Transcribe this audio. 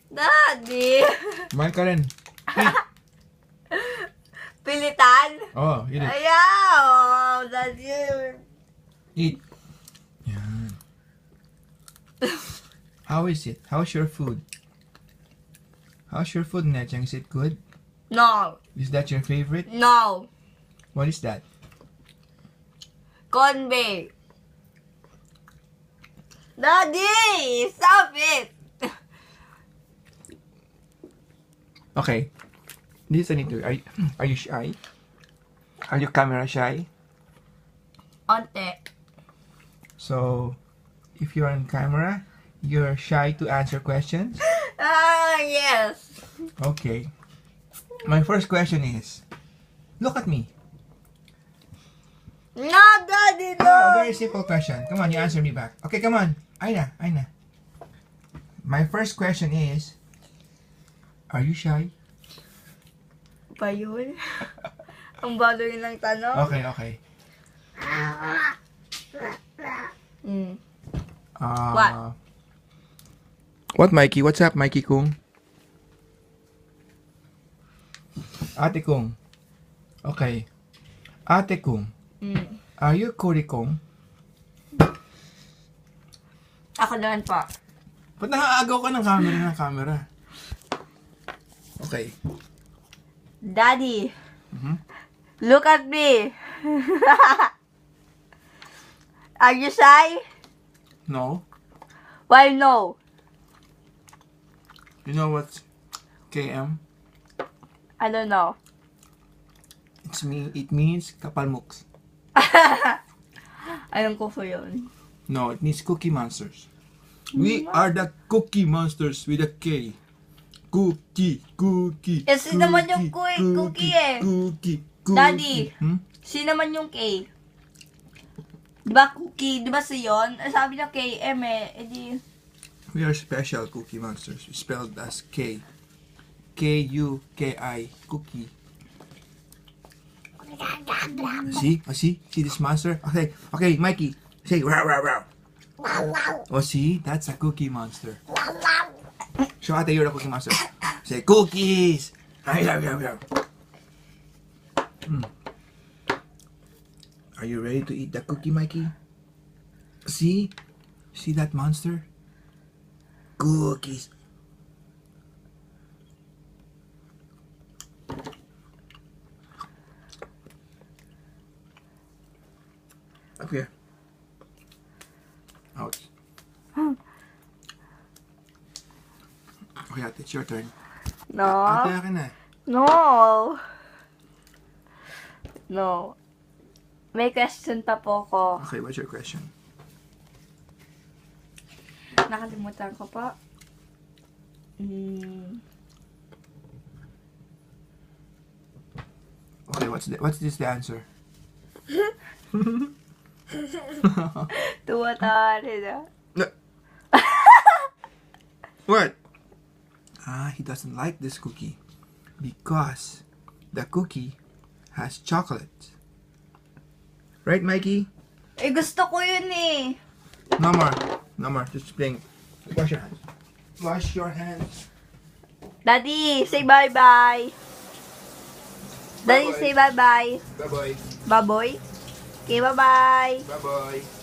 Daddy! Kumain ka rin. Eat. Pilitan? Oh, eat it. Ayaw! Daddy! Eat. Yan. How is it? How's your food? How's your food, Nechang? Is it good? No! Is that your favorite? No! What is that? Convey! Daddy! Stop it! Okay. Listen to. Are you shy? Are you camera shy? Onte. So, if you're on camera, you're shy to answer questions? Yes. Okay. My first question is, look at me. No, Daddy, no! Oh, very simple question. Come on, you answer me back. Okay, come on. Aina. My first question is, are you shy? Pa yun? Ang baloy ng tanong. Okay. What? What, Mikey? What's up, Mikey Kung? Ate Kung. Okay. Ate Kung. Are you Cory Kung? Ako naman po. Ba't nakaagaw ka ng camera? Okay. Daddy, look at me. Are you shy? No. Why no? You know what's KM? I don't know. It means kapalmuks. Anong ko po yun? No, it means Cookie Monsters. We are the Cookie Monsters with a K. Cookie. Kasi naman yung cookie eh. Cookie. Daddy, sino naman yung K? Diba cookie? Diba si yun? Sabi niya KM eh. Edi... We are special Cookie Monsters. We spelled as K. K-U-K-I. Cookie. See? See this monster? Okay, Mikey. Say, wow, wow, wow. Oh, see? That's a Cookie Monster. Show ate you're a Cookie Monster. Say, cookies! Are you ready to eat the cookie, Mikey? See? See that monster? Cookies. Up here. Ouch. Okay, ate, it's your turn. No. Ate, akin na. No. May question pa po ko. Okay, what's your question? Nakalimutan ko po. Okay, what's this the answer? Tuwa na. What? He doesn't like this cookie because the cookie has chocolate. Right, Mikey? Eh, gusto ko yun eh. No more. Just playing. Wash your hands. Wash your hands. Daddy, say bye-bye. Daddy, say bye-bye. Bye-bye. Baboy? Okay, bye-bye. Bye-bye.